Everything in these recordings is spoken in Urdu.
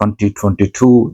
2022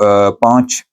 5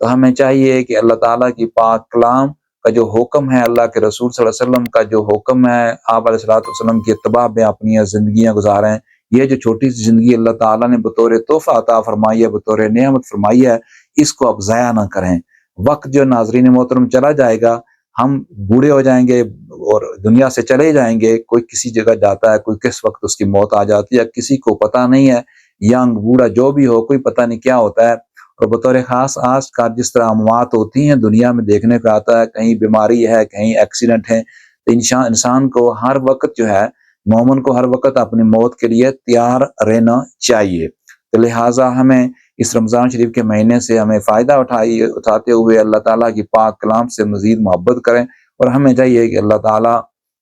تو ہمیں چاہیے کہ اللہ تعالیٰ کی پاک کلام کا جو حکم ہے، اللہ کے رسول صلی اللہ علیہ وسلم کا جو حکم ہے، آپ علیہ الصلوۃ والسلام کی اتباع میں اپنی زندگیاں گزاریں۔ یہ جو چھوٹی سی زندگی اللہ تعالیٰ نے بطور تحفہ عطا فرمائی ہے، بطور نعمت فرمائی ہے، اس کو اب ضائع نہ کریں۔ وقت جو ناظرین محترم چلا جائے گا، ہم بوڑھے ہو جائیں گے اور دنیا سے چلے جائیں گے۔ کوئی کسی جگہ جاتا ہے، کوئی کس وقت اس کی موت آ جاتی ہے، کسی کو پتہ نہیں ہے، ینگ بوڑھا جو بھی ہو، کوئی پتہ نہیں کیا ہوتا ہے۔ اور بطور خاص آج کا جس طرح اموات ہوتی ہیں دنیا میں دیکھنے کو آتا ہے، کہیں بیماری ہے، کہیں ایکسیڈنٹ ہے، تو انسان کو ہر وقت جو ہے، مومن کو ہر وقت اپنی موت کے لیے تیار رہنا چاہیے۔ تو لہٰذا ہمیں اس رمضان شریف کے مہینے سے ہمیں فائدہ اٹھاتے ہوئے اللہ تعالیٰ کی پاک کلام سے مزید محبت کریں، اور ہمیں چاہیے کہ اللہ تعالیٰ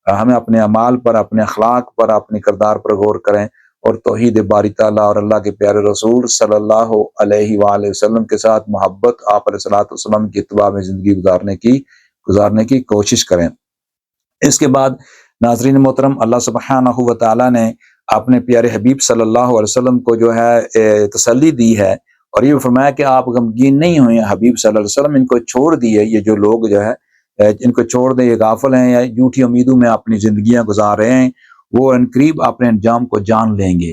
ہمیں اپنے اعمال پر، اپنے اخلاق پر، اپنے کردار پر غور کریں، اور توحید باری تعالیٰ اور اللہ کے پیارے رسول صلی اللہ علیہ وآلہ وسلم کے ساتھ محبت، آپ علیہ الصلوۃ والسلام کی اتباع میں زندگی گزارنے کی کوشش کریں۔ اس کے بعد ناظرین محترم، اللہ سبحانہ و تعالیٰ نے اپنے پیارے حبیب صلی اللہ علیہ وسلم کو جو ہے تسلی دی ہے، اور یہ فرمایا کہ آپ غمگین نہیں ہوئے، حبیب صلی اللہ علیہ وسلم ان کو چھوڑ دیے، یہ جو لوگ جو ہے ان کو چھوڑ دیں، یہ غافل ہیں یا جھوٹی امیدوں میں اپنی زندگیاں گزار رہے ہیں، وہ عنقریب اپنے انجام کو جان لیں گے۔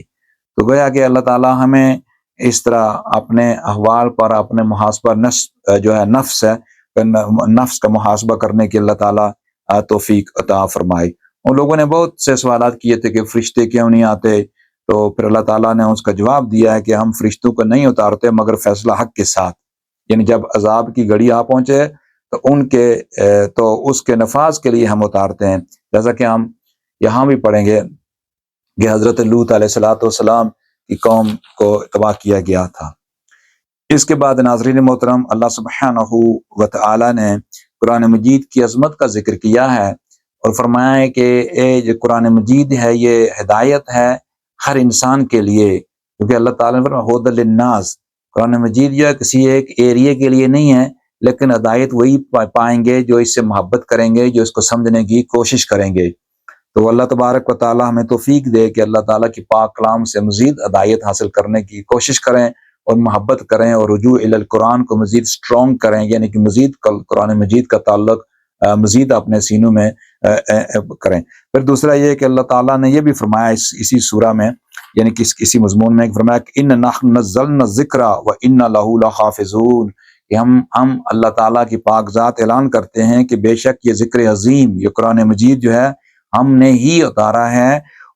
تو گویا کہ اللہ تعالیٰ ہمیں اس طرح اپنے احوال پر، اپنے محاسبہ نفس کا محاسبہ کرنے کی اللہ تعالیٰ توفیق عطا فرمائے۔ ان لوگوں نے بہت سے سوالات کیے تھے کہ فرشتے کیوں نہیں آتے، تو پھر اللہ تعالیٰ نے اس کا جواب دیا ہے کہ ہم فرشتوں کو نہیں اتارتے مگر فیصلہ حق کے ساتھ، یعنی جب عذاب کی گھڑی آ پہنچے تو اس کے نفاذ کے لیے ہم اتارتے ہیں، جیسا کہ ہم یہاں بھی پڑھیں گے کہ حضرت لوط علیہ الصلوۃ والسلام کی قوم کو تباہ کیا گیا تھا۔ اس کے بعد ناظرین محترم، اللہ سبحانہ و تعالیٰ نے قرآن مجید کی عظمت کا ذکر کیا ہے، اور فرمایا ہے کہ جو قرآن مجید ہے یہ ہدایت ہے ہر انسان کے لیے، کیونکہ اللہ تعالیٰ نے فرمایا ھدی للناس، قرآن مجید جو ہے کسی ایک ایریے کے لیے نہیں ہے، لیکن ہدایت وہی پائیں گے جو اس سے محبت کریں گے، جو اس کو سمجھنے کی کوشش کریں گے۔ تو اللہ تبارک و تعالیٰ ہمیں توفیق دے کہ اللہ تعالیٰ کی پاک کلام سے مزید ہدایت حاصل کرنے کی کوشش کریں، اور محبت کریں، اور رجوع الی القرآن کو مزید اسٹرانگ کریں، یعنی کہ مزید قرآن مجید کا تعلق مزید اپنے سینوں میں کریں۔ پھر دوسرا یہ کہ اللہ تعالیٰ نے یہ بھی فرمایا اسی سورہ میں، یعنی کہ اسی مضمون میں فرمایا کہ اِنَّا نَحْنُ نَزَّلْنَا الذِّکْرَ وَإِنَّا لَهُ لَحَافِظُونَ، کہ ہم اللہ تعالیٰ کی پاک ذات اعلان کرتے ہیں کہ بے شک یہ ذکر عظیم، یہ قرآن مجید جو ہے ہم نے ہی اتارا ہے،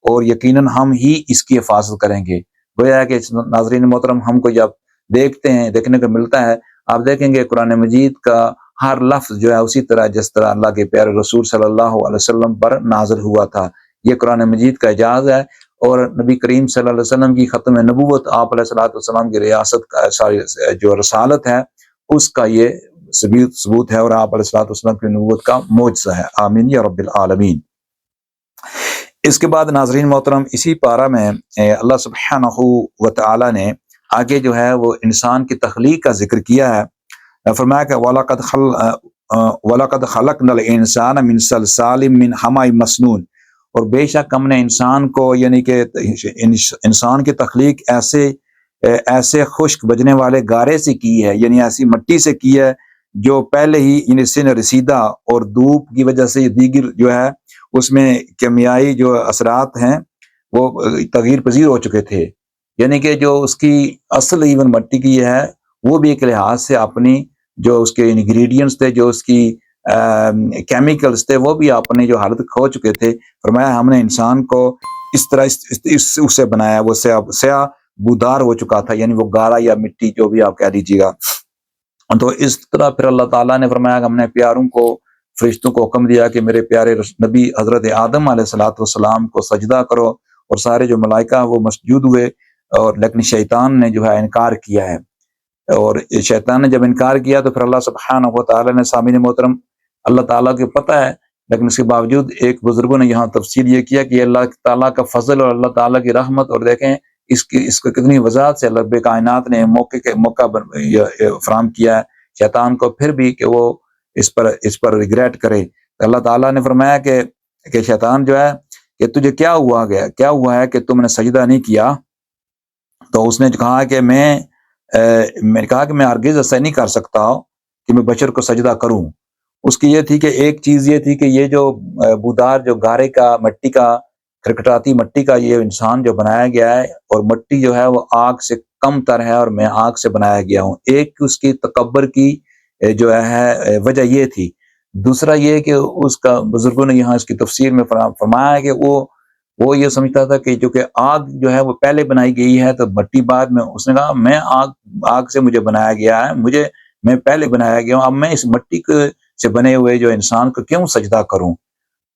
اور یقیناً ہم ہی اس کی حفاظت کریں گے۔ گویا کہ ناظرین محترم، ہم کو جب دیکھنے کو ملتا ہے، آپ دیکھیں گے قرآن مجید کا ہر لفظ جو ہے اسی طرح جس طرح اللہ کے پیارے رسول صلی اللہ علیہ وسلم پر نازل ہوا تھا، یہ قرآن مجید کا اعجاز ہے، اور نبی کریم صلی اللہ علیہ وسلم کی ختم نبوت، آپ علیہ الصلوۃ والسلام کی ریاست کا جو رسالت ہے اس کا یہ ثبوت ہے، اور آپ علیہ الصلوۃ والسلام کی نبوت کا معجزہ ہے۔ آمین یا رب العالمین۔ اس کے بعد ناظرین محترم، اسی پارہ میں اللہ سبحانہ و تعالیٰ نے آگے جو ہے وہ انسان کی تخلیق کا ذکر کیا ہے۔ فرمایا کہ وَلَقَدْ خَلَقْنَا الْإِنسَانَ مِنْ صَلْصَالٍ مِّنْ حَمَإٍ مَّسْنُونٍ، اور بے شک ہم نے انسان کو، یعنی کہ انسان کی تخلیق ایسے خشک بجنے والے گارے سے کی ہے، یعنی ایسی مٹی سے کی ہے جو پہلے ہی یعنی سن رسیدہ، اور دھوپ کی وجہ سے دیگر جو ہے اس میں کیمیائی جو اثرات ہیں وہ تغیر پذیر ہو چکے تھے، یعنی کہ جو اس کی اصل ایون مٹی کی ہے وہ بھی ایک لحاظ سے اپنی جو اس کے انگریڈینٹس تھے، جو اس کی کیمیکلز تھے، وہ بھی اپنے جو حالت کھو چکے تھے۔ فرمایا ہم نے انسان کو اس طرح اس سے بنایا، وہ سیاہ بودار ہو چکا تھا، یعنی وہ گارا یا مٹی جو بھی آپ کہہ دیجیے گا۔ تو اس طرح پھر اللہ تعالیٰ نے فرمایا کہ ہم نے پیاروں کو، فرشتوں کو حکم دیا کہ میرے پیارے نبی حضرت آدم علیہ الصلوۃ والسلام کو سجدہ کرو، اور سارے جو ملائکہ وہ مسجود ہوئے، اور لیکن شیطان نے جو ہے انکار کیا ہے، اور شیطان نے جب انکار کیا تو پھر اللہ سبحانہ و تعالیٰ نے، سامعین محترم، اللہ تعالیٰ کو پتہ ہے، لیکن اس کے باوجود ایک بزرگوں نے یہاں تفصیل یہ کیا کہ اللہ تعالیٰ کا فضل اور اللہ تعالیٰ کی رحمت، اور دیکھیں اس کو کتنی وضاحت سے رب کائنات نے موقع فراہم کیا ہے شیطان کو، پھر بھی کہ وہ اس پر ریگریٹ کرے۔ تو اللہ تعالیٰ نے فرمایا کہ شیطان جو ہے کہ تجھے کیا ہوا ہے کہ تم نے سجدہ نہیں کیا؟ تو اس نے کہا کہ میں میں نے کہا کہ میں ہرگز ایسا نہیں کر سکتا کہ میں بشر کو سجدہ کروں۔ اس کی یہ تھی کہ ایک چیز یہ تھی کہ یہ جو بودار جو گارے کا مٹی کا کھٹکھٹاتی مٹی کا یہ انسان جو بنایا گیا ہے، اور مٹی جو ہے وہ آگ سے کم تر ہے اور میں آگ سے بنایا گیا ہوں، ایک اس کی تکبر کی جو ہے وجہ یہ تھی۔ دوسرا یہ کہ اس کا بزرگوں نے یہاں اس کی تفسیر میں فرمایا ہے کہ وہ یہ سمجھتا تھا کہ جو کہ آگ جو ہے وہ پہلے بنائی گئی ہے تو مٹی بعد میں، اس نے کہا میں آگ سے مجھے بنایا گیا ہے، میں پہلے بنایا گیا ہوں، اب میں اس مٹی سے بنے ہوئے جو انسان کو کیوں سجدہ کروں؟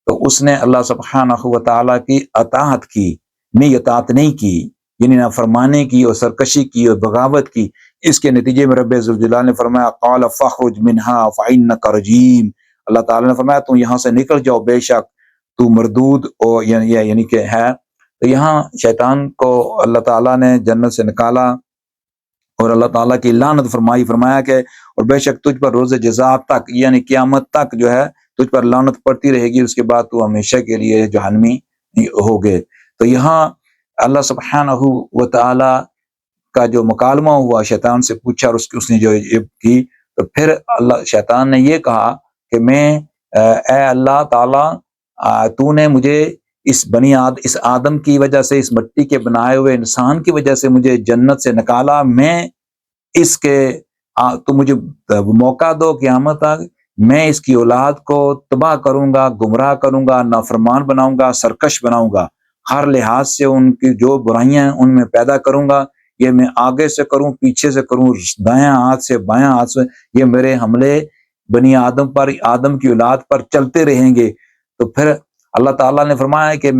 تو اس نے اللہ سبحانہ و تعالیٰ کی اطاعت کی، نہیں اطاعت نہیں کی، یعنی نافرمانی کی اور سرکشی کی اور بغاوت کی۔ اس کے نتیجے میں رب ذوالجلال نے فرمایا قال فاخرج منها فإنك رجیم، اللہ تعالیٰ نے فرمایا تم یہاں سے نکل جاؤ، بے شک تو مردود اور یعنی کہ ہے۔ تو یہاں شیطان کو اللہ تعالیٰ نے جنت سے نکالا اور اللہ تعالیٰ کی لعنت فرمایا کہ اور بے شک تجھ پر روز جزا تک یعنی قیامت تک جو ہے تجھ پر لعنت پڑتی رہے گی، اس کے بعد تو ہمیشہ کے لیے جہنمی ہو گئے۔ تو یہاں اللہ سبحانہ و تعالی کا جو مکالمہ ہوا، شیطان سے پوچھا اور اس نے جو کی، تو پھر شیطان نے یہ کہا کہ اے اللہ تعالیٰ، تو نے مجھے اس آدم کی وجہ سے، اس مٹی کے بنائے ہوئے انسان کی وجہ سے مجھے جنت سے نکالا، تو مجھے موقع دو قیامت تک، میں اس کی اولاد کو تباہ کروں گا، گمراہ کروں گا، نافرمان بناؤں گا، سرکش بناؤں گا، ہر لحاظ سے ان کی جو برائیاں ہیں ان میں پیدا کروں گا، یہ میں آگے سے کروں، پیچھے سے کروں، دائیں ہاتھ سے بائیں ہاتھ سے، یہ میرے حملے بنی آدم پر، آدم کی اولاد پر چلتے رہیں گے۔ تو پھر اللہ تعالیٰ نے فرمایا کہ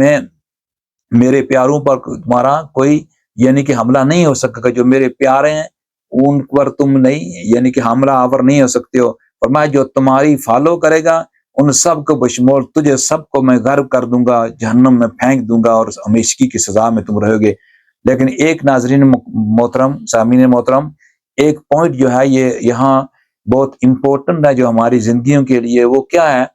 میرے پیاروں پر تمہارا کوئی یعنی کہ حملہ نہیں ہو سکے گا، جو میرے پیارے ہیں ان پر تم نہیں یعنی کہ حملہ آور نہیں ہو سکتے ہو۔ فرمایا جو تمہاری فالو کرے گا ان سب کو بشمول تجھے سب کو میں غرق کر دوں گا، جہنم میں پھینک دوں گا اور ہمیشگی کی سزا میں تم رہو گے۔ لیکن ایک ناظرین محترم، سامعین محترم، ایک پوائنٹ جو ہے یہ یہاں بہت امپورٹنٹ ہے جو ہماری زندگیوں کے لیے، وہ کیا ہے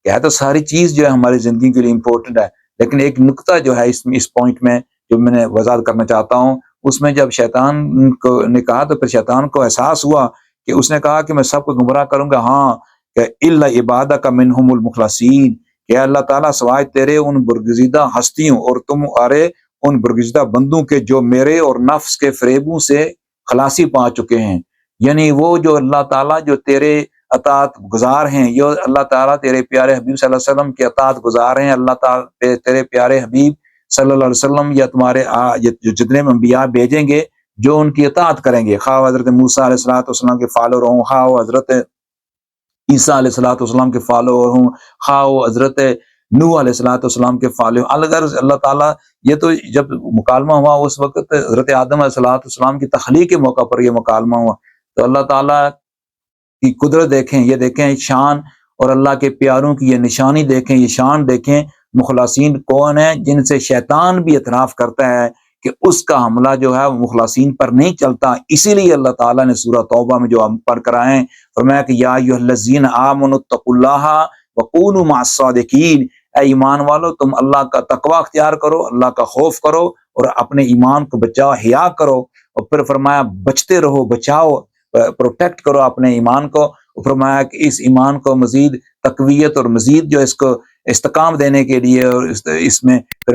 کہ تو ساری چیز جو ہے ہماری زندگی کے لیے امپورٹنٹ ہے، لیکن ایک نقطہ جو ہے اس پوائنٹ میں جو میں نے وضاحت کرنا چاہتا ہوں، اس میں جب شیطان کو نے کہا تو پھر شیطان کو احساس ہوا کہ اس نے کہا کہ میں سب کو گمراہ کروں گا، ہاں کہ الا عبادک منہم المخلصین، کہ اللہ تعالیٰ سوائے تیرے ان برگزیدہ ہستیوں اور تمہارے ان برگزیدہ بندوں کے جو میرے اور نفس کے فریبوں سے خلاصی پا چکے ہیں، یعنی وہ جو اللہ تعالیٰ جو تیرے اطاعت گزار ہیں، یہ اللہ تعالیٰ تیرے پیارے حبیب صلی اللہ علیہ وسلم کے اطاعت گزار ہیں، اللہ تعالیٰ تیرے پیارے حبیب صلی اللہ علیہ وسلم یا تمہارے جو جتنے انبیاء بھیجیں گے جو ان کی اطاعت کریں گے، خواہ حضرت موسیٰ علیہ السلام کے فالوور ہوں، خواہ حضرت عیسیٰ علیہ السلام کے فالوور ہوں، خواہ حضرت نوح علیہ السلام کے فالوور، اللہ تعالیٰ یہ تو جب مکالمہ ہوا اس وقت حضرت آدم علیہ السلام کی تخلیق کے موقع پر یہ مکالمہ ہوا، تو اللہ تعالیٰ کی قدرت دیکھیں، یہ دیکھیں شان، اور اللہ کے پیاروں کی یہ نشانی دیکھیں، یہ شان دیکھیں، مخلصین کون ہیں جن سے شیطان بھی اعتراف کرتا ہے کہ اس کا حملہ جو ہے وہ مخلصین پر نہیں چلتا۔ اسی لیے اللہ تعالیٰ نے سورہ توبہ میں جو ہم پڑھ کر آئے ہیں فرمایا کہ یا ایھا الذین آمنوا اتقوا اللہ وکونوا مع الصادقین، اے ایمان والو تم اللہ کا تقوی اختیار کرو، اللہ کا خوف کرو اور اپنے ایمان کو بچاؤ، حیا کرو، اور پھر فرمایا بچتے رہو، بچاؤ، پروٹیکٹ کرو اپنے ایمان کو، اور فرمایا کہ اس ایمان کو مزید تقویت اور مزید جو اس کو استحکام دینے کے لیے اور اس میں پھر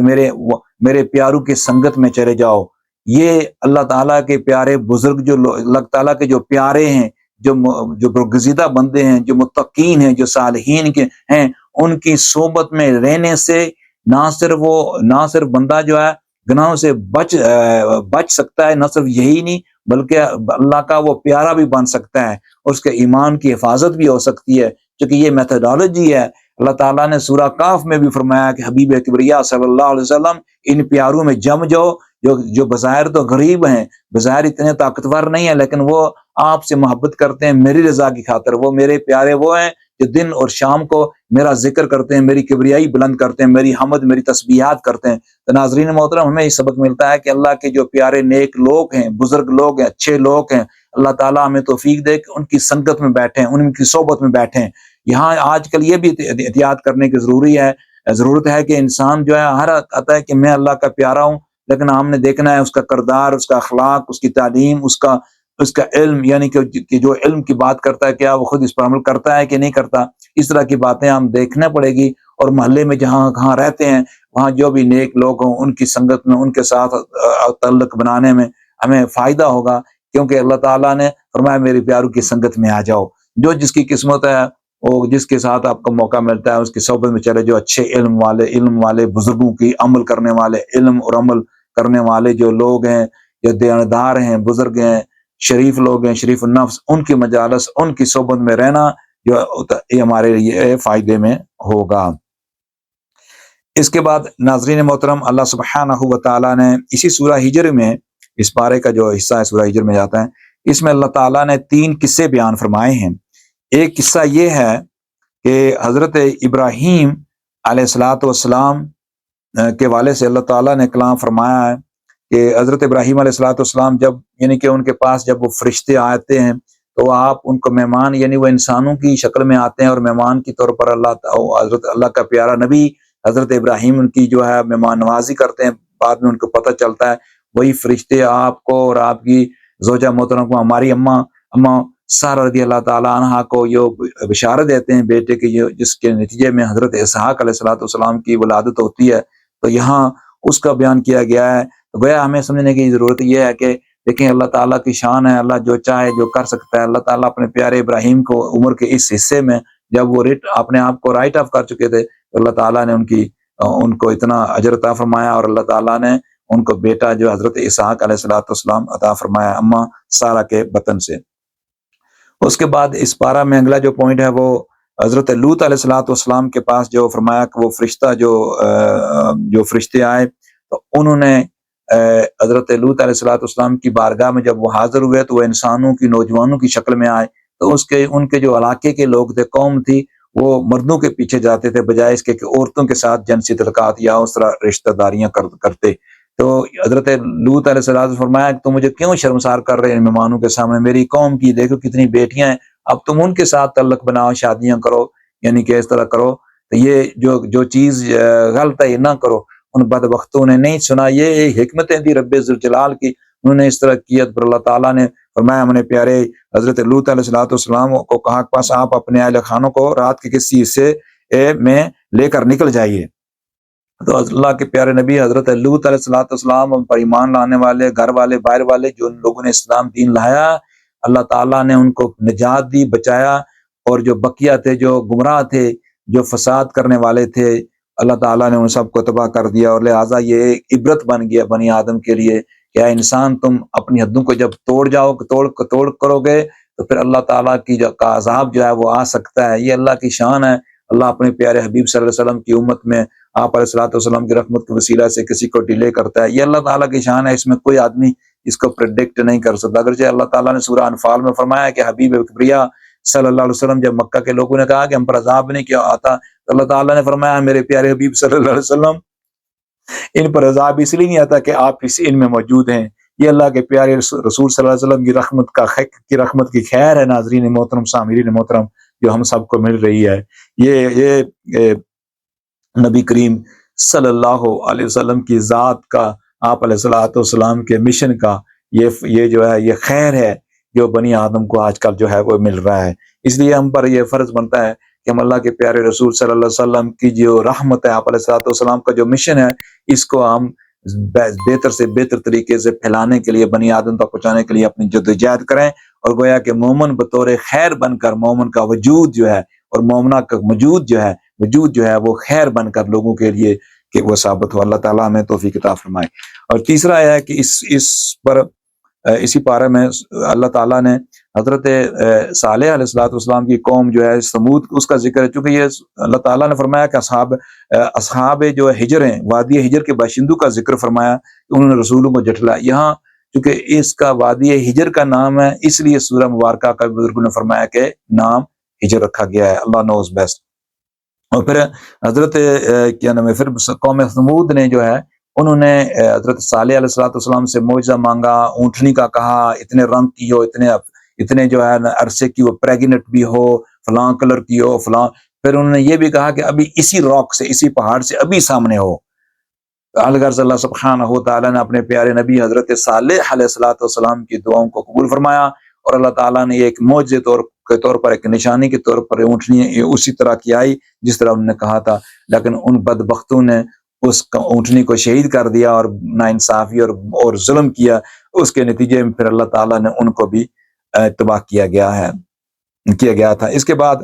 میرے پیاروں کی سنگت میں چلے جاؤ۔ یہ اللہ تعالیٰ کے پیارے بزرگ جو اللہ تعالیٰ کے جو پیارے ہیں، جو برگزیدہ بندے ہیں، جو متقین ہیں، جو صالحین کے ہیں، ان کی صحبت میں رہنے سے نہ صرف بندہ جو ہے گناہوں سے بچ سکتا ہے، نہ صرف یہی نہیں بلکہ اللہ کا وہ پیارا بھی بن سکتا ہے، اور اس کے ایمان کی حفاظت بھی ہو سکتی ہے، کیونکہ یہ میتھڈالوجی ہے۔ اللہ تعالیٰ نے سورہ کاف میں بھی فرمایا کہ حبیب کبریا صلی اللہ علیہ وسلم ان پیاروں میں جم جاؤ جو بظاہر تو غریب ہیں، بظاہر اتنے طاقتور نہیں ہیں، لیکن وہ آپ سے محبت کرتے ہیں میری رضا کی خاطر، وہ میرے پیارے وہ ہیں جو دن اور شام کو میرا ذکر کرتے ہیں، میری کبریائی بلند کرتے ہیں، میری حمد، میری تسبیحات کرتے ہیں۔ تو ناظرین محترم، ہمیں یہ سبق ملتا ہے کہ اللہ کے جو پیارے نیک لوگ ہیں، بزرگ لوگ ہیں، اچھے لوگ ہیں، اللہ تعالیٰ ہمیں توفیق دے کہ ان کی سنگت میں بیٹھیں، ان کی صحبت میں بیٹھیں۔ یہاں آج کل یہ بھی احتیاط کرنے کی ضرورت ہے کہ انسان جو ہے ہر آتا ہے کہ میں اللہ کا پیارا ہوں، لیکن ہم نے دیکھنا ہے اس کا کردار، اس کا اخلاق، اس کی تعلیم، اس کا اس کا علم یعنی کہ جو علم کی بات کرتا ہے کیا وہ خود اس پر عمل کرتا ہے کہ نہیں کرتا، اس طرح کی باتیں ہم دیکھنا پڑے گی۔ اور محلے میں جہاں کہاں رہتے ہیں وہاں جو بھی نیک لوگ ہوں ان کی سنگت میں، ان کے ساتھ تعلق بنانے میں ہمیں فائدہ ہوگا، کیونکہ اللہ تعالیٰ نے فرمایا میری پیاروں کی سنگت میں آ جاؤ۔ جو جس کی قسمت ہے وہ جس کے ساتھ آپ کو موقع ملتا ہے اس کی صحبت میں چلے، جو اچھے علم والے بزرگوں کی عمل کرنے والے، علم اور عمل کرنے والے جو لوگ ہیں، جو دیانتدار ہیں، بزرگ ہیں، شریف لوگ ہیں، شریف النفس، ان کی مجالس، ان کی صحبت میں رہنا جو یہ ہمارے لیے فائدے میں ہوگا۔ اس کے بعد ناظرین محترم، اللہ سبحانہ و تعالیٰ نے اسی سورہ ہجر میں، اس پارے کا جو حصہ ہے سورہ ہجر میں جاتا ہے، اس میں اللہ تعالیٰ نے 3 قصے بیان فرمائے ہیں۔ ایک قصہ یہ ہے کہ حضرت ابراہیم علیہ الصلاۃ والسلام کے والد سے اللہ تعالیٰ نے کلام فرمایا ہے کہ حضرت ابراہیم علیہ الصلاۃ والسلام جب یعنی کہ ان کے پاس جب وہ فرشتے آتے ہیں تو آپ ان کو مہمان یعنی وہ انسانوں کی شکل میں آتے ہیں اور مہمان کے طور پر حضرت اللہ کا پیارا نبی حضرت ابراہیم ان کی جو ہے مہمان نوازی کرتے ہیں۔ بعد میں ان کو پتہ چلتا ہے وہی فرشتے آپ کو اور آپ کی زوجہ محترم کو، ہماری اماں سارہ رضی اللہ تعالیٰ عنہا کو یہ بشارت دیتے ہیں بیٹے کی، جس کے نتیجے میں حضرت اسحاق علیہ الصلوۃ والسلام کی ولادت ہوتی ہے۔ تو یہاں اس کا بیان کیا گیا ہے۔ تو گویا ہمیں سمجھنے کی ضرورت یہ ہے کہ دیکھیں اللہ تعالیٰ کی شان ہے، اللہ جو چاہے جو کر سکتا ہے۔ اللہ تعالیٰ اپنے پیارے ابراہیم کو عمر کے اس حصے میں جب وہ اپنے آپ کو رائٹ آف کر چکے تھے تو اللہ تعالیٰ نے ان کو اتنا اجر عطا فرمایا، اور اللہ تعالیٰ نے ان کو بیٹا جو حضرت اسحاق علیہ الصلوۃ والسلام عطا فرمایا اماں سارہ کے بطن سے۔ اس کے بعد اس پارہ میں اگلا جو پوائنٹ ہے وہ حضرت لوط علیہ الصلوۃ والسلام کے پاس جو فرمایا کہ وہ فرشتہ جو فرشتے آئے تو انہوں نے حضرت لوط علیہ الصلوۃ والسلام کی بارگاہ میں جب وہ حاضر ہوئے تو وہ انسانوں کی، نوجوانوں کی شکل میں آئے۔ تو ان کے جو علاقے کے لوگ تھے، قوم تھی، وہ مردوں کے پیچھے جاتے تھے بجائے اس کے کہ عورتوں کے ساتھ جنسی تعلقات یا اس طرح رشتہ داریاں کرتے۔ تو حضرت لوط علیہ السلام نے فرمایا کہ تم مجھے کیوں شرمسار کر رہے ہیں مہمانوں کے سامنے؟ میری قوم کی دیکھو کتنی بیٹیاں ہیں، اب تم ان کے ساتھ تعلق بناؤ، شادیاں کرو، یعنی کہ اس طرح کرو۔ تو یہ جو چیز غلط ہے یہ نہ کرو۔ ان بدبختوں نے نہیں سنا، یہ حکمتیں تھی رب ذوالجلال کی، انہوں نے اس طرح کیا۔ پر اللہ تعالیٰ نے فرمایا ہم نے پیارے حضرت لوط علیہ الصلوۃ والسلام کو کہا کہ پاس آپ اپنے اہل خانوں کو رات کے کسی حصے میں لے کر نکل جائیے۔ تو اللہ کے پیارے نبی حضرت لوط علیہ الصلوۃ والسلام پر ایمان لانے والے، گھر والے، باہر والے، جو لوگوں نے اسلام دین لایا، اللہ تعالیٰ نے ان کو نجات دی، بچایا۔ اور جو بقیہ تھے، جو گمراہ تھے، جو فساد کرنے والے تھے، اللہ تعالیٰ نے ان سب کو تباہ کر دیا۔ اور لہٰذا یہ ایک عبرت بن گیا بنی آدم کے لیے کہ اے انسان، تم اپنی حدوں کو جب توڑ کرو گے تو پھر اللہ تعالیٰ کی کا عذاب جو ہے وہ آ سکتا ہے۔ یہ اللہ کی شان ہے۔ اللہ اپنے پیارے حبیب صلی اللہ علیہ وسلم کی امت میں آپ علیہ الصلوۃ والسلام کی رحمت کے وسیلہ سے کسی کو ڈیلے کرتا ہے، یہ اللہ تعالیٰ کی شان ہے۔ اس میں کوئی آدمی اس کو پریڈکٹ نہیں کر سکتا۔ اگرچہ اللہ تعالیٰ نے سورہ انفال میں فرمایا کہ حبیب کبریا صلی اللہ علیہ وسلم، جب مکہ کے لوگوں نے کہا کہ ہم پر عذاب نہیں کیا آتا، تو اللہ تعالیٰ نے فرمایا میرے پیارے حبیب صلی اللہ علیہ وسلم، ان پر عذاب اس لیے نہیں آتا کہ آپ ان میں موجود ہیں۔ یہ اللہ کے پیارے رسول صلی اللہ علیہ وسلم کی رحمت کی خیر ہے۔ ناظرین محترم، سامعین محترم، جو ہم سب کو مل رہی ہے، یہ نبی کریم صلی اللہ علیہ وسلم کی ذات کا، آپ علیہ الصلوۃ والسلام کے مشن کا یہ جو ہے یہ خیر ہے جو بنی آدم کو آج کل جو ہے وہ مل رہا ہے۔ اس لیے ہم پر یہ فرض بنتا ہے کہ ہم اللہ کے پیارے رسول صلی اللہ علیہ وسلم کی جو رحمت ہے، آپ علیہ الصلوۃ والسلام کا جو مشن ہے، اس کو ہم بہتر سے بہتر طریقے سے پھیلانے کے لیے، بنی آدم تک پہنچانے کے لیے اپنی جدوجہد کریں۔ اور گویا کہ مومن بطور خیر بن کر، مومن کا وجود جو ہے اور مومنہ کا وجود جو ہے وہ خیر بن کر لوگوں کے لیے کہ وہ ثابت ہو۔ اللہ تعالیٰ ہمیں توفیق عطا فرمائے۔ اور تیسرا یہ ہے کہ اسی پارے میں اللہ تعالیٰ نے حضرت صالح علیہ الصلوۃ والسلام کی قوم جو ہے ثمود، اس کا ذکر ہے، چونکہ یہ اللہ تعالیٰ نے فرمایا کہ اصحاب جو ہجر ہیں، وادی ہجر کے باشندوں کا ذکر فرمایا کہ انہوں نے رسولوں کو جھٹلایا۔ یہاں چونکہ اس کا وادی ہجر کا نام ہے، اس لیے سورہ مبارکہ کا بزرگوں نے فرمایا کہ نام ہجر رکھا گیا ہے۔ اللہ نوز بیسٹ۔ اور پھر حضرت پھر قوم ثمود نے جو ہے انہوں نے حضرت صالح علیہ الصلوۃ والسلام سے معجزہ مانگا، اونٹنی کا کہا، اتنے رنگ کی ہو، اتنے جو ہے عرصے کی وہ پریگنٹ بھی ہو، فلاں کلر کی ہو، فلاں۔ پھر انہوں نے یہ بھی کہا کہ ابھی اسی راک سے، اسی پہاڑ سے ابھی سامنے ہو۔ الغرض اللہ سبحانہ و تعالیٰ نے اپنے پیارے نبی حضرت صالح علیہ الصلوۃ والسلام کی دعاؤں کو قبول فرمایا، اور اللہ تعالیٰ نے ایک معجزے کے طور پر، ایک نشانی کے طور پر اونٹنی اسی طرح کی آئی جس طرح انہوں نے کہا تھا، لیکن ان بدبختوں نے اس اونٹنی کو شہید کر دیا اور ناانصافی اور ظلم کیا، اس کے نتیجے میں پھر اللہ تعالیٰ نے ان کو بھی تباہ کیا گیا تھا۔ اس کے بعد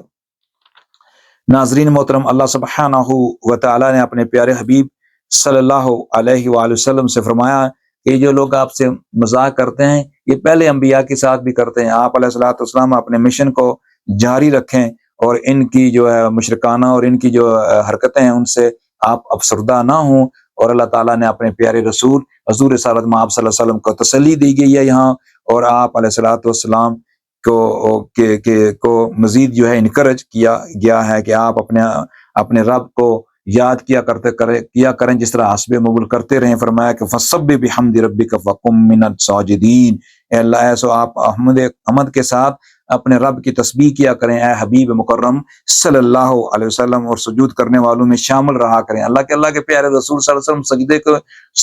ناظرین محترم، اللہ سبحانہ و تعالیٰ نے اپنے پیارے حبیب صلی اللہ علیہ وآلہ وسلم سے فرمایا کہ جو لوگ آپ سے مذاق کرتے ہیں یہ پہلے انبیاء کے ساتھ بھی کرتے ہیں، آپ علیہ الصلوۃ والسلام اپنے مشن کو جاری رکھیں اور ان کی جو ہے مشرکانہ اور ان کی جو حرکتیں ہیں ان سے آپ افسردہ نہ ہوں، اور اللہ تعالیٰ نے اپنے پیارے رسول حضور رسالت میں آپ صلی اللہ علیہ وسلم کو تسلی دی گئی ہے یہاں، اور آپ علیہ الصلوۃ والسلام کو مزید جو ہے انکرج کیا گیا ہے کہ آپ اپنے رب کو یاد کیا کریں جس طرح حسب مقبول کرتے رہیں۔ فرمایا کہ فسبح بحمد ربک وکن من الساجدین، اے اللہ ایسو آپ حمد کے ساتھ اپنے رب کی تسبیح کیا کریں اے حبیب مکرم صلی اللہ علیہ وسلم، اور سجود کرنے والوں میں شامل رہا کریں۔ اللہ کے پیارے رسول صلی اللہ علیہ وسلم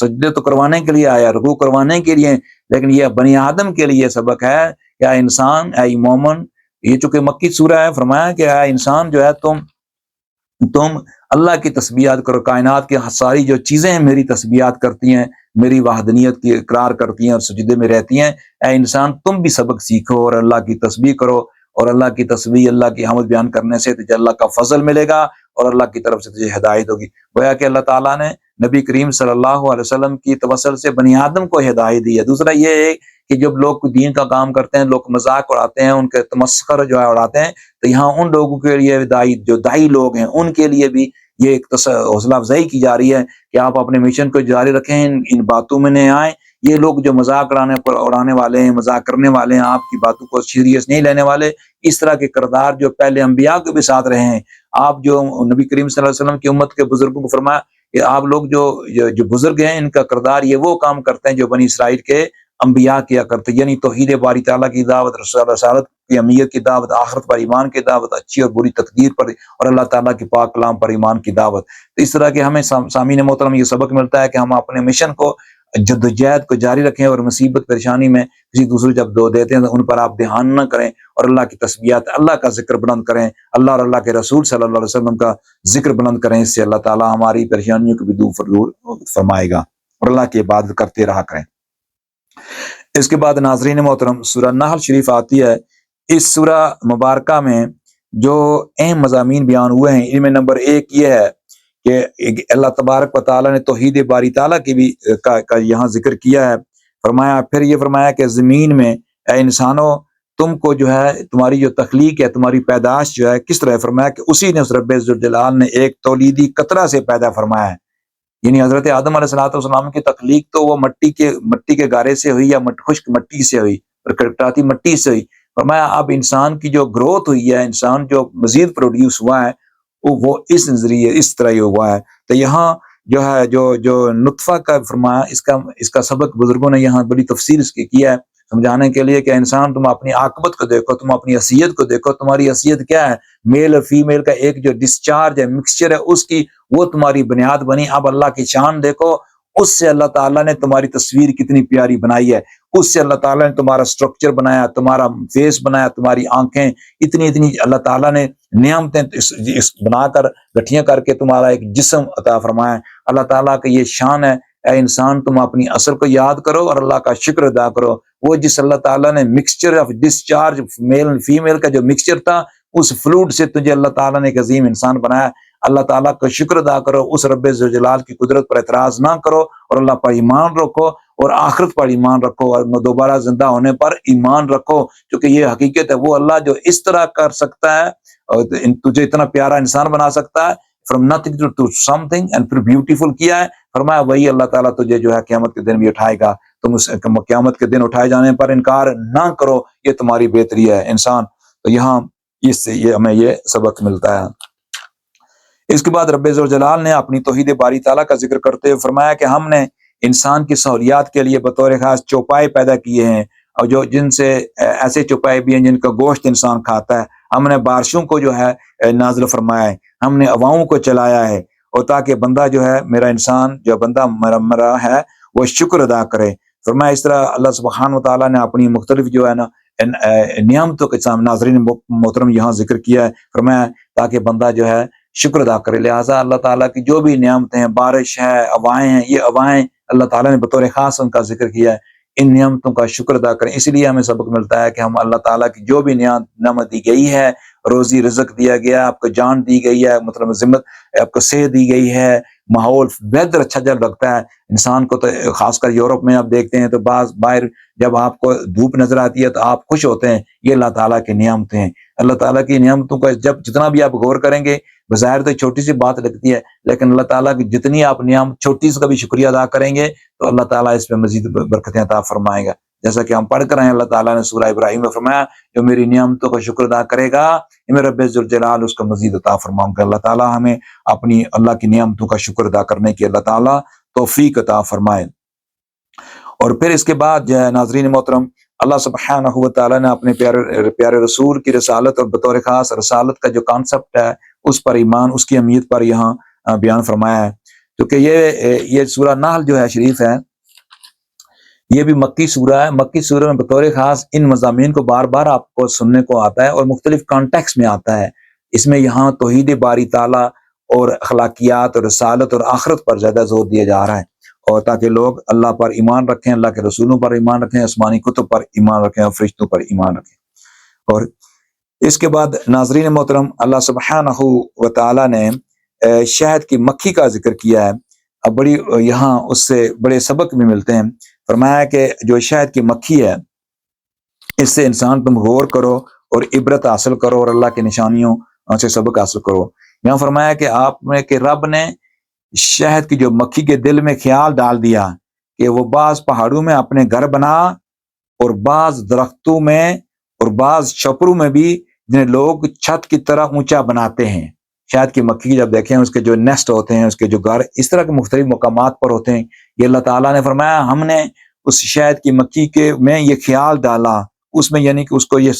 سجدے تو کروانے کے لیے آیا، رکوع کروانے کے لیے، لیکن یہ بنی آدم کے لیے سبق ہے کہ اے انسان، اے مومن، یہ چونکہ مکی سورہ ہے، فرمایا کہ اے انسان جو ہے تم اللہ کی تسبیحات کرو، کائنات کی ساری جو چیزیں ہیں میری تسبیحات کرتی ہیں، میری وحدانیت کی اقرار کرتی ہیں اور سجدے میں رہتی ہیں، اے انسان تم بھی سبق سیکھو اور اللہ کی تسبیح کرو، اور اللہ کی تسبیح، اللہ کی حمد بیان کرنے سے تجھے اللہ کا فضل ملے گا اور اللہ کی طرف سے تجھے ہدایت ہوگی۔ گویا کہ اللہ تعالیٰ نے نبی کریم صلی اللہ علیہ وسلم کی توسل سے بنی آدم کو ہدایت دی ہے۔ دوسرا یہ ہے کہ جب لوگ دین کا کام کرتے ہیں، لوگ مذاق اڑاتے ہیں، ان کے تمسخر جو ہے اڑاتے ہیں، تو یہاں ان لوگوں کے لیے جو دائی لوگ ہیں ان کے لیے بھی یہ ایک حوصلہ افزائی کی جا رہی ہے کہ آپ اپنے مشن کو جاری رکھیں، ان باتوں میں نہ آئیں۔ یہ لوگ جو مذاق اڑانے والے ہیں، مذاق کرنے والے ہیں، آپ کی باتوں کو سیریس نہیں لینے والے، اس طرح کے کردار جو پہلے انبیاء کے بھی ساتھ رہے ہیں۔ آپ جو نبی کریم صلی اللہ علیہ وسلم کی امت کے بزرگوں کو فرمایا کہ آپ لوگ جو بزرگ ہیں ان کا کردار یہ وہ کام کرتے ہیں جو بنی اسرائیل کے انبیاء کیا کرتے، یعنی توحید باری تعالیٰ کی دعوت، رسالت کی اہمیت کی دعوت، آخرت پر ایمان کی دعوت، اچھی اور بری تقدیر پر اور اللہ تعالیٰ کی پاک کلام پر ایمان کی دعوت۔ تو اس طرح کے ہمیں سامعین محترم یہ سبق ملتا ہے کہ ہم اپنے مشن کو، جدوجہد کو جاری رکھیں، اور مصیبت پریشانی میں کسی دوسرے جب دو دیتے ہیں تو ان پر آپ دھیان نہ کریں، اور اللہ کی تسبیحات، اللہ کا ذکر بلند کریں، اللہ اور اللہ کے رسول صلی اللہ علیہ وسلم کا ذکر بلند کریں، اس سے اللہ تعالیٰ ہماری پریشانیوں کو بھی دور فرمائے گا، اور اللہ کی عبادت کرتے رہا کریں۔ اس کے بعد ناظرین محترم سورہ نحل شریف آتی ہے۔ اس سورہ مبارکہ میں جو اہم مضامین بیان ہوئے ہیں، ان میں نمبر 1 یہ ہے کہ اللہ تبارک و تعالیٰ نے توحید باری تعالیٰ کی بھی کا یہاں ذکر کیا ہے۔ پھر یہ فرمایا کہ زمین میں اے انسانوں تم کو جو ہے تمہاری جو تخلیق ہے، تمہاری پیدائش جو ہے کس طرح ہے، فرمایا کہ اسی نے، اس رب ذوالجلال نے ایک تولیدی قطرہ سے پیدا فرمایا ہے، یعنی حضرت آدم علیہ السلام کی تخلیق تو وہ مٹی کے گارے سے ہوئی یا خشک مٹی سے ہوئی، کٹکٹاتی مٹی سے ہوئی۔ فرمایا اب انسان کی جو گروتھ ہوئی ہے، انسان جو مزید پروڈیوس ہوا ہے وہ اس نظریے اس طرح ہی ہوا ہے۔ تو یہاں جو ہے جو نطفہ کا فرمایا، اس کا سبق بزرگوں نے یہاں بڑی تفصیل اس کی کیا ہے سمجھانے کے لیے کہ انسان تم اپنی عاقبت کو دیکھو، تم اپنی حیثیت کو دیکھو، تمہاری حیثیت کیا ہے، میل اور فیمیل کا ایک جو ڈسچارج ہے، مکسچر ہے، اس کی وہ تمہاری بنیاد بنی۔ اب اللہ کی شان دیکھو، اس سے اللہ تعالیٰ نے تمہاری تصویر کتنی پیاری بنائی ہے، اس سے اللہ تعالیٰ نے تمہارا سٹرکچر بنایا، تمہارا فیس بنایا، تمہاری آنکھیں، اتنی اللہ تعالیٰ نے نعمتیں بنا کر گٹھیاں کر کے تمہارا ایک جسم عطا فرمایا۔ اللہ تعالیٰ کا یہ شان ہے، اے انسان تم اپنی اصل کو یاد کرو اور اللہ کا شکر ادا کرو۔ وہ جس اللہ تعالیٰ نے mixture of discharge male female کا جو مکسچر تھا، اس فلوڈ سے تجھے اللہ تعالیٰ نے ایک عظیم انسان بنایا۔ اللہ تعالیٰ کا شکر ادا کرو، اس رب ذوالجلال کی قدرت پر اعتراض نہ کرو، اور اللہ پر ایمان رکھو، اور آخرت پر ایمان رکھو، اور دوبارہ زندہ ہونے پر ایمان رکھو، کیونکہ یہ حقیقت ہے وہ اللہ جو اس طرح کر سکتا ہے اور تجھے اتنا پیارا انسان بنا سکتا ہے، from nothing to something, and پھر بیوٹیفل کیا ہے۔ فرمایا وہی اللہ تعالیٰ تجھے جو ہے قیامت کے دن بھی اٹھائے گا، تم اس قیامت کے دن اٹھائے جانے پر انکار نہ کرو، یہ تمہاری بہتری ہے انسان۔ تو یہاں اس سے ہمیں یہ سبق ملتا ہے۔ اس کے بعد رب ذوالجلال نے اپنی توحید باری تعالیٰ کا ذکر کرتے ہوئے فرمایا کہ ہم نے انسان کی سہولیات کے لیے بطور خاص چوپائے پیدا کیے ہیں، اور جن سے ایسے چوپائے بھی ہیں جن کا گوشت انسان کھاتا ہے۔ ہم نے بارشوں کو جو ہے نازل فرمایا ہے، ہم نے ہواؤں کو چلایا ہے، اور تاکہ بندہ جو ہے میرا انسان جو بندہ مرا ہے وہ شکر ادا کرے۔ فرمایا اس طرح اللہ سبحانہ و تعالیٰ نے اپنی مختلف جو ہے نا نعمتوں کے سامنے ناظرین محترم یہاں ذکر کیا ہے، فرمایا تاکہ بندہ جو ہے شکر ادا کرے۔ لہٰذا اللہ تعالیٰ کی جو بھی نعمتیں ہیں، بارش ہے، ہوائیں ہیں، یہ ہوائیں اللہ تعالیٰ نے بطور خاص ان کا ذکر کیا ہے، ان نعمتوں کا شکر ادا کریں۔ اسی لیے ہمیں سبق ملتا ہے کہ ہم اللہ تعالیٰ کی جو بھی نعمت دی گئی ہے، روزی رزق دیا گیا، آپ کو جان دی گئی ہے، مطلب ذمت آپ کو صحت دی گئی ہے، ماحول ویدر اچھا جب لگتا ہے انسان کو، تو خاص کر یورپ میں آپ دیکھتے ہیں تو بعض باہر جب آپ کو دھوپ نظر آتی ہے تو آپ خوش ہوتے ہیں، یہ اللہ تعالیٰ کی نعمتیں ہیں۔ اللہ تعالیٰ کی نعمتوں کا جب جتنا بھی آپ غور کریں گے، بظاہر تو چھوٹی سی بات لگتی ہے، لیکن اللہ تعالیٰ کی جتنی آپ نعمت چھوٹی سی کا بھی شکریہ ادا کریں گے تو اللہ تعالیٰ اس پہ مزید برکتیں عطا فرمائے گا۔ جیسا کہ ہم پڑھ کر ہیں، اللہ تعالیٰ نے سورہ ابراہیم میں فرمایا جو میری نعمتوں کا شکر ادا کرے گا میرا رب ذوالجلال اس کا مزید عطا فرماؤں گا۔ اللہ تعالیٰ ہمیں اپنی اللہ کی نعمتوں کا شکر ادا کرنے کی اللہ تعالیٰ توفیق عطا فرمائے۔ اور پھر اس کے بعد جو ہے ناظرین محترم، اللہ سبحانہ و تعالیٰ نے اپنے پیارے رسول کی رسالت اور بطور خاص رسالت کا جو کانسیپٹ ہے اس پر ایمان، اس کی اہمیت پر یہاں بیان فرمایا ہے، کیونکہ یہ سورہ نحل جو ہے شریف ہے، یہ بھی مکی سورہ ہے۔ مکی سورہ میں بطور خاص ان مضامین کو بار بار آپ کو سننے کو آتا ہے اور مختلف کانٹیکس میں آتا ہے۔ اس میں یہاں توحید باری تعالیٰ اور اخلاقیات اور رسالت اور آخرت پر زیادہ زور دیا جا رہا ہے، اور تاکہ لوگ اللہ پر ایمان رکھیں، اللہ کے رسولوں پر ایمان رکھیں، آسمانی کتب پر ایمان رکھیں اور فرشتوں پر ایمان رکھیں۔ اور اس کے بعد ناظرین محترم، اللہ سبحانہ و تعالیٰ نے شہد کی مکھی کا ذکر کیا ہے۔ اب بڑی یہاں اس سے بڑے سبق بھی ملتے ہیں۔ فرمایا کہ جو شہد کی مکھی ہے اس سے انسان تم غور کرو اور عبرت حاصل کرو اور اللہ کی نشانیوں سے سبق حاصل کرو۔ یہاں فرمایا کہ آپ میں کہ رب نے شہد کی جو مکھی کے دل میں خیال ڈال دیا کہ وہ بعض پہاڑوں میں اپنے گھر بنا اور بعض درختوں میں اور بعض چھپروں میں بھی جنہیں لوگ چھت کی طرح اونچا بناتے ہیں۔ شہد کی مکھی جب دیکھیں اس کے جو نیسٹ ہوتے ہیں، اس کے جو گھر اس طرح کے مختلف مقامات پر ہوتے ہیں، یہ اللہ تعالیٰ نے فرمایا ہم نے اس شہد کی مکھی کے میں یہ خیال ڈالا، اس میں یعنی کہ اس کو یہ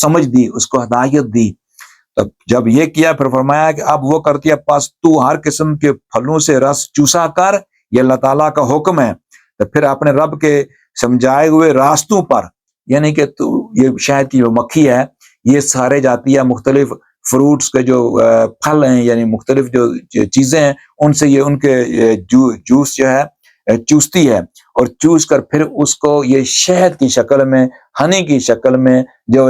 سمجھ دی، اس کو ہدایت دی۔ تب جب یہ کیا پھر فرمایا کہ اب وہ کرتی ہے پس تو ہر قسم کے پھلوں سے رس چوسا کر، یہ اللہ تعالیٰ کا حکم ہے۔ تو پھر اپنے رب کے سمجھائے ہوئے راستوں پر، یعنی کہ تو یہ شہد کی جو مکھی ہے یہ سارے جاتی ہے مختلف فروٹس کے جو پھل ہیں، یعنی مختلف جو چیزیں ہیں ان سے یہ ان کے جوس جو ہے چوستی ہے، اور چوس کر پھر اس کو یہ شہد کی شکل میں، ہنی کی شکل میں جو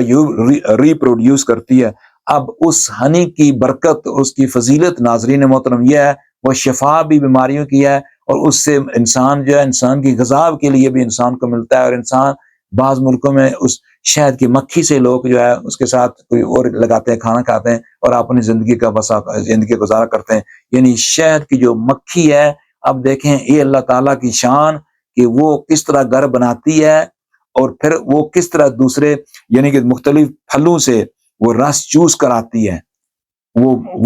ریپروڈیوس کرتی ہے۔ اب اس ہنی کی برکت، اس کی فضیلت ناظرین محترم یہ ہے وہ شفا بھی بیماریوں کی ہے، اور اس سے انسان جو ہے انسان کی غذا کے لیے بھی انسان کو ملتا ہے، اور انسان بعض ملکوں میں اس شہد کی مکھی سے لوگ جو ہے اس کے ساتھ کوئی اور لگاتے ہیں، کھانا کھاتے ہیں اور اپنی زندگی کا زندگی گزارا کرتے ہیں۔ یعنی شہد کی جو مکھی ہے، اب دیکھیں یہ اللہ تعالیٰ کی شان کہ وہ کس طرح گھر بناتی ہے، اور پھر وہ کس طرح دوسرے یعنی کہ مختلف پھلوں سے وہ رس چوس کر آتی ہے،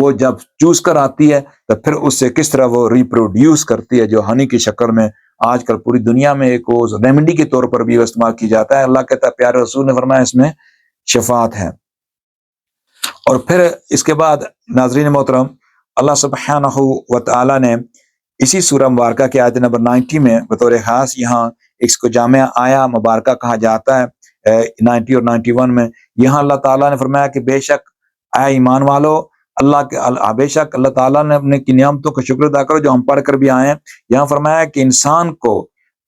وہ جب چوس کر آتی ہے تو پھر اس سے کس طرح وہ ریپروڈیوس کرتی ہے، جو ہنی کی شکل میں آج کل پوری دنیا میں ایک ریمیڈی کے طور پر بھی استعمال کی جاتا ہے۔ اللہ کہتا ہے، پیارے رسول نے فرمایا اس میں شفاعت ہے۔ اور پھر اس کے بعد ناظرین محترم، اللہ سبحانہ و تعالیٰ نے اسی سورہ مبارکہ کے آیت نمبر 90 میں بطور خاص یہاں اس کو جامع آیا مبارکہ کہا جاتا ہے، 90 اور 91 میں یہاں اللہ تعالیٰ نے فرمایا کہ بے شک اے ایمان والو، بے شک اللہ تعالیٰ نے اپنے کی نعمتوں کا شکر ادا کرو جو ہم پڑھ کر بھی آئے ہیں۔ یہاں فرمایا کہ انسان کو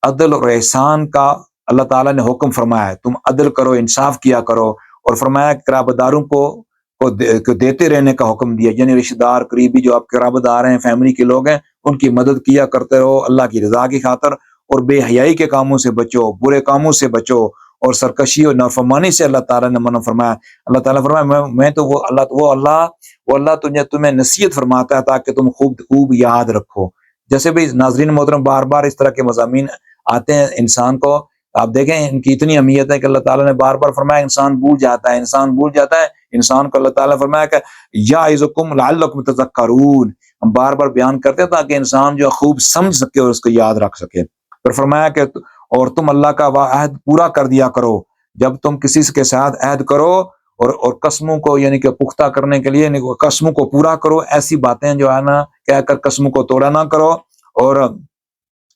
عدل اور احسان کا اللہ تعالیٰ نے حکم فرمایا ہے، تم عدل کرو، انصاف کیا کرو، اور فرمایا کہ قرابت داروں کو دیتے رہنے کا حکم دیا، یعنی رشتہ دار قریبی جو آپ کے قرابت دار ہیں، فیملی کے لوگ ہیں، ان کی مدد کیا کرتے رہو اللہ کی رضا کی خاطر، اور بے حیائی کے کاموں سے بچو، برے کاموں سے بچو، اور سرکشی اور نافرمانی سے اللہ تعالیٰ نے منع فرمایا۔ اللہ تعالیٰ فرمایا میں تو وہ اللہ تمہیں نصیحت فرماتا ہے تاکہ تم خوب یاد رکھو۔ جیسے بھی ناظرین محترم بار بار اس طرح کے مضامین آتے ہیں انسان کو، آپ دیکھیں ان کی اتنی اہمیت ہے کہ اللہ تعالیٰ نے بار بار فرمایا انسان بھول جاتا ہے، انسان کو اللہ تعالیٰ فرمایا کہ یعظکم لعلکم تذکرون، ہم بار بار بیان کرتے ہیں تاکہ انسان جو خوب سمجھ سکے اور اس کو یاد رکھ سکے۔ پھر فرمایا کہ اور تم اللہ کا عہد پورا کر دیا کرو، جب تم کسی کے ساتھ عہد کرو اور قسموں کو یعنی کہ پختہ کرنے کے لیے قسموں کو پورا کرو، ایسی باتیں جو ہے نا کہہ کر قسموں کو توڑا نہ کرو، اور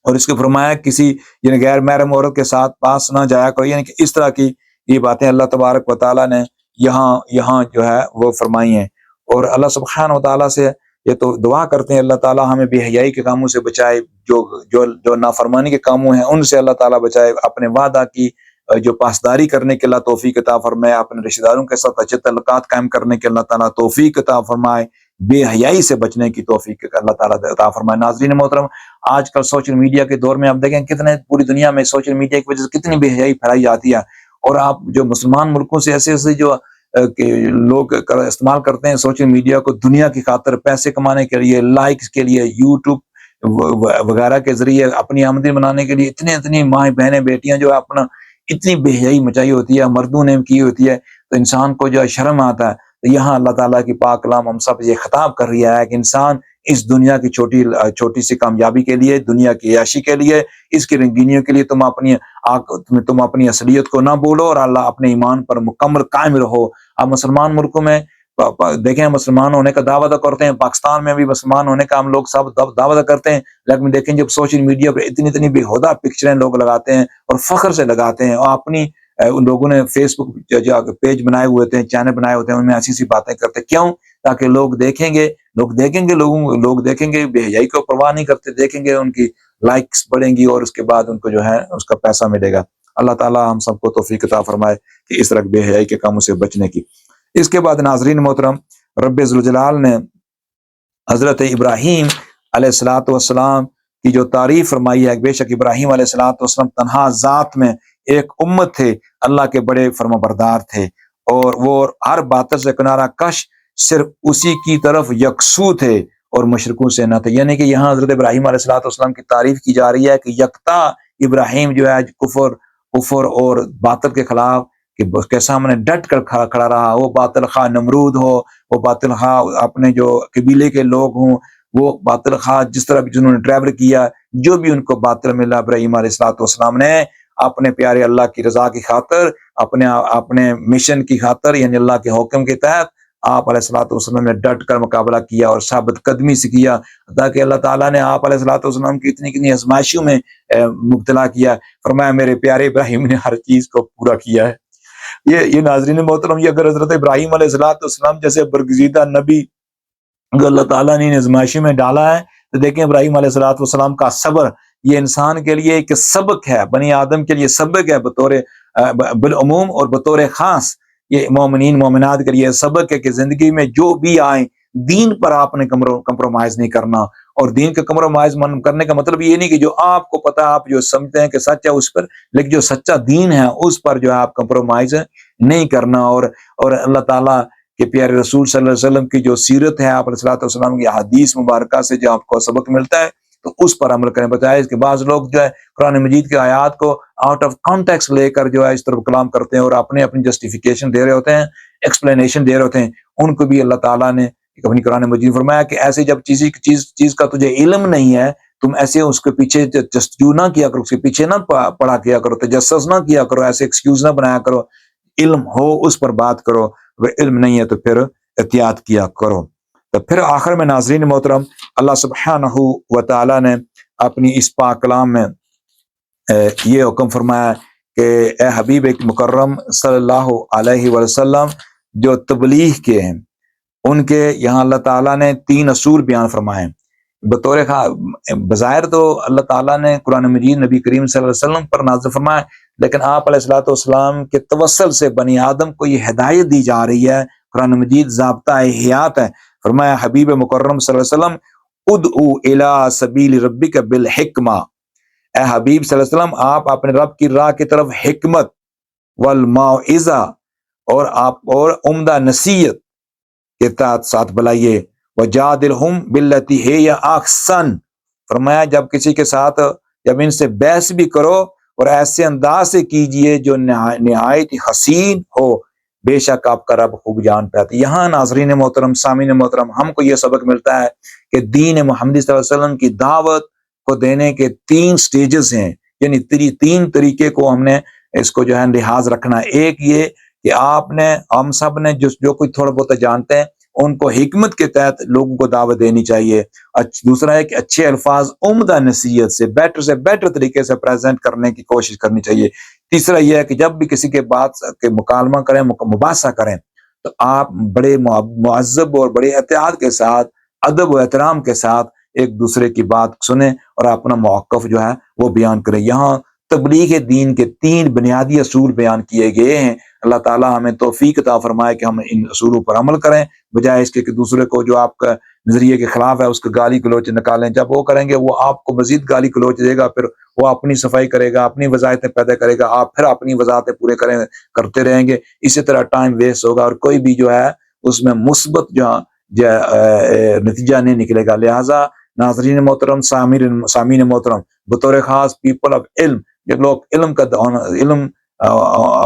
اس کو فرمایا کسی یعنی غیر محرم عورت کے ساتھ پاس نہ جایا کرو، یعنی کہ اس طرح کی یہ باتیں اللہ تبارک و تعالیٰ نے یہاں جو ہے وہ فرمائی ہیں۔ اور اللہ سبحانہ و تعالیٰ سے یہ تو دعا کرتے ہیں اللہ تعالیٰ ہمیں بے حیائی کے کاموں سے بچائے، جو نافرمانی کے کاموں ہیں ان سے اللہ تعالیٰ بچائے، اپنے وعدہ کی جو پاسداری کرنے کے اللہ توفیق عطا فرمائے، اپنے رشتہ داروں کے ساتھ اچھے تعلقات قائم کرنے کے اللہ تعالیٰ توفیق عطا فرمائے، بے حیائی سے بچنے کی توفیق اللہ تعالیٰ عطا فرمائے۔ ناظرین محترم، آج کل سوشل میڈیا کے دور میں آپ دیکھیں کتنے پوری دنیا میں سوشل میڈیا کی وجہ سے کتنی بے حیائی پھیلائی جاتی ہے، اور آپ جو مسلمان ملکوں سے ایسے جو لوگ استعمال کرتے ہیں سوشل میڈیا کو دنیا کی خاطر، پیسے کمانے کے لیے، لائکس کے لیے، یوٹیوب وغیرہ کے ذریعے اپنی آمدنی بنانے کے لیے، اتنی ماں بہنیں بیٹیاں جو اپنا اتنی بے حیائی مچائی ہوتی ہے، مردوں نے کی ہوتی ہے، تو انسان کو جو شرم آتا ہے۔ تو یہاں اللہ تعالیٰ کی پاک کلام ہم سب یہ خطاب کر رہا ہے کہ انسان اس دنیا کی چھوٹی سی کامیابی کے لیے، دنیا کی عیاشی کے لیے، اس کی رنگینیوں کے لیے تم اپنی اصلیت کو نہ بولو، اور اللہ اپنے ایمان پر مکمل قائم رہو۔ اب مسلمان ملکوں میں دیکھیں مسلمان ہونے کا دعویٰ کرتے ہیں، پاکستان میں بھی مسلمان ہونے کا ہم لوگ سب دعویٰ کرتے ہیں، لیکن دیکھیں جب سوشل میڈیا پہ اتنی بےہودہ پکچریں لوگ لگاتے ہیں اور فخر سے لگاتے ہیں، اور اپنی ان لوگوں نے فیس بک پیج بنائے ہوئے ہوتے ہیں، چینل بنائے ہوتے ہیں، ان میں ایسی باتیں کرتے ہیں، کیوں؟ تاکہ لوگ دیکھیں گے بے حیائی کو پرواہ نہیں کرتے، دیکھیں گے ان کی لائکس بڑھیں گی، اور اس کے بعد ان کو جو ہے اس کا پیسہ ملے گا۔ اللہ تعالیٰ ہم سب کو توفیق عطا فرمائے کہ اس طرح بے حیائی کے کاموں سے بچنے کی۔ اس کے بعد ناظرین محترم، رب ذوالجلال نے حضرت ابراہیم علیہ الصلوۃ والسلام کی جو تعریف فرمائی ہے، بے شک ابراہیم علیہ الصلوۃ والسلام تنہا ذات میں ایک امت تھے، اللہ کے بڑے فرمانبردار تھے، اور وہ ہر باطل سے کنارہ کش صرف اسی کی طرف یکسو تھے اور مشرکوں سے نہ تھے۔ یعنی کہ یہاں حضرت ابراہیم علیہ الصلوۃ والسلام کی تعریف کی جا رہی ہے کہ یکتا ابراہیم جو ہے کفر اور باطل کے خلاف کے سامنے ڈٹ کر کھڑا رہا، وہ باطل خواہ نمرود ہو، وہ باطل خواہ اپنے جو قبیلے کے لوگ ہوں، وہ باطل خواہ جس طرح بھی جنہوں نے ٹریول کیا، جو بھی ان کو باطل ملا، ابراہیم علیہ الصلوۃ والسلام نے اپنے پیارے اللہ کی رضا کی خاطر، اپنے مشن کی خاطر، یعنی اللہ کے حکم کے تحت آپ علیہ الصلوۃ والسلام نے ڈٹ کر مقابلہ کیا اور ثابت قدمی سے کیا، تاکہ اللہ تعالیٰ نے آپ علیہ الصلوۃ والسلام کی اتنی آزمائشوں میں مبتلا کیا۔ فرمایا میرے پیارے ابراہیم نے ہر چیز کو پورا کیا ہے۔ یہ ناظرین محترم، یہ اگر حضرت ابراہیم علیہ الصلوۃ والسلام جیسے برگزیدہ نبی اگر اللہ تعالیٰ نے آزمائشوں میں ڈالا ہے، تو دیکھیں ابراہیم علیہ الصلوۃ والسلام کا صبر، یہ انسان کے لیے ایک سبق ہے، بنی آدم کے لیے سبق ہے، بطور بالعموم اور بطور خاص یہ مومنین مومنات کے لیے سبق ہے کہ زندگی میں جو بھی آئیں، دین پر آپ نے کمپرومائز نہیں کرنا، اور دین کا کمپرومائز کرنے کا مطلب یہ نہیں کہ جو آپ کو پتا، آپ جو سمجھتے ہیں کہ سچ ہے اس پر، لیکن جو سچا دین ہے اس پر جو ہے آپ کمپرومائز نہیں کرنا، اور اللہ تعالیٰ کہ پیارے رسول صلی اللہ علیہ وسلم کی جو سیرت ہے، آپ علیہ الصلوۃ والسلام کی حدیث مبارکہ سے جو آپ کو سبق ملتا ہے، تو اس پر عمل کریں۔ بتایا اس کے بعض لوگ جو ہے قرآن مجید کے آیات کو آؤٹ آف کانٹیکسٹ لے کر جو ہے اس طرف کلام کرتے ہیں، اور اپنی جسٹیفیکیشن دے رہے ہوتے ہیں، ایکسپلینیشن دے رہے ہوتے ہیں، ان کو بھی اللہ تعالیٰ نے اپنی قرآن مجید فرمایا کہ ایسے جب چیز کا تجھے علم نہیں ہے، تم ایسے اس کے پیچھے جستجو نہ کیا کرو، اس کے پیچھے نہ پڑا کیا کرو، تجسس نہ کیا کرو، ایسے ایکسکیوز نہ بنایا کرو، علم ہو اس پر بات کرو، وہ علم نہیں ہے تو پھر احتیاط کیا کرو۔ تو پھر آخر میں ناظرین محترم، اللہ سبحانہ و تعالیٰ نے اپنی اس پاک کلام میں یہ حکم فرمایا کہ اے حبیب مکرم صلی اللہ علیہ وسلم جو تبلیغ کے ہیں، ان کے یہاں اللہ تعالیٰ نے 3 اصول بیان فرمائے بطور بظاہر تو اللہ تعالیٰ نے قرآن مجید نبی کریم صلی اللہ علیہ وسلم پر نازل فرمایا، لیکن آپ علیہ الصلوۃ والسلام کے توسل سے بنی آدم کو یہ ہدایت دی جا رہی ہے۔ قرآن مجید ضابطہ حیات ہے۔ فرمایا حبیب مکرم صلی اللہ علیہ وسلم ادعو الی سبیل ربک بالحکمہ، اے حبیب صلی اللہ علیہ وسلم آپ اپنے رب کی راہ کی طرف حکمت والموعظہ اور عمدہ نصیحت کے ساتھ بلائیے، وجادلہم باللتی ہی احسن، فرمایا جب کسی کے ساتھ جب ان سے بحث بھی کرو اور ایسے انداز سے کیجئے جو نہایت حسین ہو، بے شک آپ کا رب خوب جان پاتا ہے۔ یہاں ناظرین محترم، سامعین محترم، ہم کو یہ سبق ملتا ہے کہ دین محمدی صلی اللہ علیہ وسلم کی دعوت کو دینے کے 3 سٹیجز ہیں، یعنی 3 طریقے کو ہم نے اس کو جو ہے لحاظ رکھنا ہے۔ ایک یہ کہ آپ نے ہم سب نے جو کوئی تھوڑا بہت جانتے ہیں ان کو حکمت کے تحت لوگوں کو دعوت دینی چاہیے. دوسرا ہے کہ اچھے الفاظ عمدہ نصیحت سے بیٹر طریقے سے پریزنٹ کرنے کی کوشش کرنی چاہیے. تیسرا یہ ہے کہ جب بھی کسی کے بات کے مکالمہ کریں مباحثہ کریں تو آپ بڑے معذب اور بڑے احتیاط کے ساتھ ادب و احترام کے ساتھ ایک دوسرے کی بات سنیں اور اپنا موقف جو ہے وہ بیان کریں. یہاں تبلیغ دین کے 3 بنیادی اصول بیان کیے گئے ہیں. اللہ تعالیٰ ہمیں توفیق عطا فرمائے کہ ہم ان اصولوں پر عمل کریں بجائے اس کے کہ دوسرے کو جو آپ کا نظریے کے خلاف ہے اس کو گالی گلوچ نکالیں. جب وہ کریں گے وہ آپ کو مزید گالی گلوچ دے گا, پھر وہ اپنی صفائی کرے گا, اپنی وظائفیں پیدا کرے گا, آپ پھر اپنی وضاحتیں پورے کرتے رہیں گے. اسی طرح ٹائم ویسٹ ہوگا اور کوئی بھی جو ہے اس میں مثبت جو نتیجہ نہیں نکلے گا. لہٰذا ناظرین محترم, سامعین محترم, بطور خاص پیپل آف علم, جو لوگ علم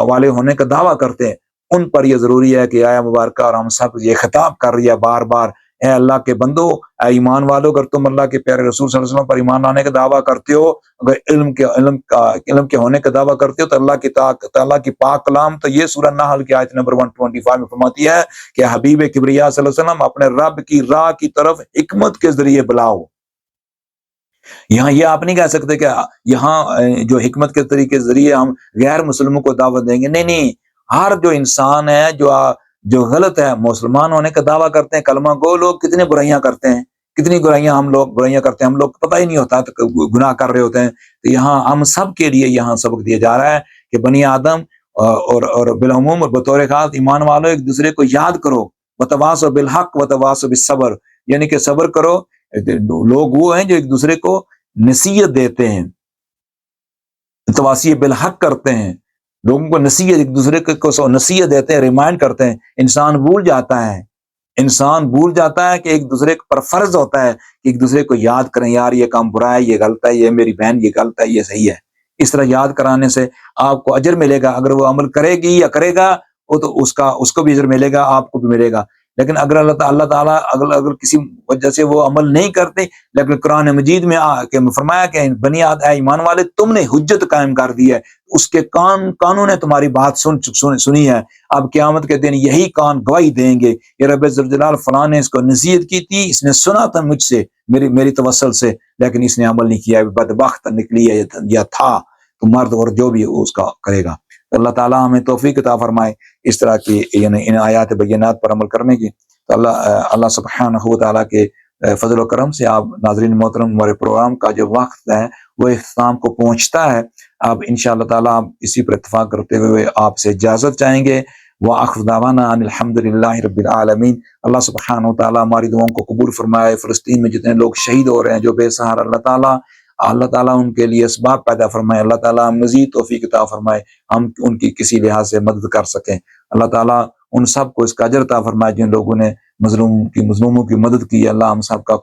والے ہونے کا دعویٰ کرتے ہیں ان پر یہ ضروری ہے کہ آیا مبارکہ اور ہم سب یہ خطاب کر رہی ہے بار بار, اے اللہ کے بندو, اے ایمان والو, اگر تم اللہ کے پیارے رسول صلی اللہ علیہ وسلم پر ایمان لانے کا دعویٰ کرتے ہو, اگر علم کے ہونے کا دعویٰ کرتے ہو تو اللہ کی پاک کلام تو یہ سورہ نحل کی آیت نمبر 125 میں فرماتی ہے کہ حبیب کبریا صلی اللہ علیہ وسلم اپنے رب کی راہ کی طرف حکمت کے ذریعے بلاؤ. یہاں یہ آپ نہیں کہہ سکتے کہ یہاں جو حکمت کے طریقے ذریعے ہم غیر مسلموں کو دعوت دیں گے. نہیں, ہر جو انسان ہے جو غلط ہے, مسلمان ہونے کا دعویٰ کرتے ہیں, کلمہ گو لوگ کتنے برائیاں کرتے ہیں, کتنی برائیاں کرتے ہیں, ہم لوگ پتہ ہی نہیں ہوتا تو گناہ کر رہے ہوتے ہیں. تو یہاں ہم سب کے لیے یہاں سبق دیا جا رہا ہے کہ بنی آدم اور بالعموم اور بطور خاص ایمان والو ایک دوسرے کو یاد کرو, وتواصوا بالحق وتواصوا بالصبر, یعنی کہ صبر کرو. لوگ وہ ہیں جو ایک دوسرے کو نصیحت دیتے ہیں, تواصی بالحق کرتے ہیں, لوگوں کو نصیحت ایک دوسرے کو نصیحت دیتے ہیں, ریمائنڈ کرتے ہیں. انسان بھول جاتا ہے کہ ایک دوسرے پر فرض ہوتا ہے کہ ایک دوسرے کو یاد کریں, یار یہ کام برا ہے, یہ غلط ہے, یہ میری بہن یہ غلط ہے, یہ صحیح ہے. اس طرح یاد کرانے سے آپ کو اجر ملے گا. اگر وہ عمل کرے گی یا کرے گا وہ تو اس کو بھی اجر ملے گا, آپ کو بھی ملے گا. لیکن اگر اللہ تعالیٰ اگر کسی وجہ سے وہ عمل نہیں کرتے, لیکن قرآن مجید میں فرمایا کہ بنی آدم ایمان والے تم نے حجت قائم کر دی ہے, اس کے کانوں نے تمہاری بات سنی ہے. اب قیامت کے دن یہی کان گواہی دیں گے, یہ رب ذوالجلال فلاں نے اس کو نصیحت کی تھی, اس نے سنا تھا مجھ سے میری توسل سے, لیکن اس نے عمل نہیں کیا, بدبخت نکلی ہے یا تھا. تو مرد اور جو بھی اس کا کرے گا. اللہ تعالیٰ ہمیں توفیق عطا فرمائے اس طرح کی یعنی ان آیات بینات پر عمل کرنے کی. تو اللہ سبحانہ و تعالیٰ کے فضل و کرم سے آپ ناظرین محترم, ہمارے پروگرام کا جو وقت ہے وہ اختتام کو پہنچتا ہے. اب انشاءاللہ تعالیٰ اسی پر اتفاق کرتے ہوئے آپ سے اجازت چاہیں گے. وآخر دعوانا ان الحمدللہ رب العالمین. اللہ سبحانہ و تعالیٰ ہماری دعاؤں کو قبول فرمائے. فلسطین میں جتنے لوگ شہید ہو رہے ہیں جو بے سہارا, اللہ تعالیٰ ان کے لیے اسباب پیدا فرمائے. اللہ تعالیٰ مزید توفیق عطا فرمائے, ہم ان کی کسی لحاظ سے مدد کر سکیں. اللہ تعالیٰ ان سب کو اس کا اجر عطا فرمائے جن لوگوں نے مظلوموں کی مدد کی. اللہ ہم سب کا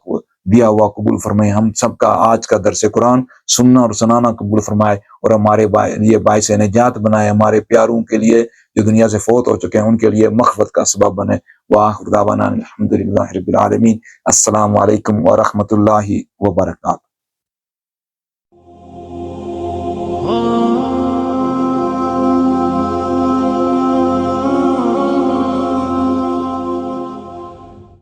دیا ہوا قبول فرمائے. ہم سب کا آج کا درس قرآن سننا اور سنانا قبول فرمائے اور ہمارے لیے باعث نجات بنائے. ہمارے پیاروں کے لیے جو دنیا سے فوت ہو چکے ہیں ان کے لیے مغفرت کا سبب بنے. وآخر دعوانا الحمدللہ رب العالمین. السلام علیکم ورحمۃ اللہ وبرکاتہ.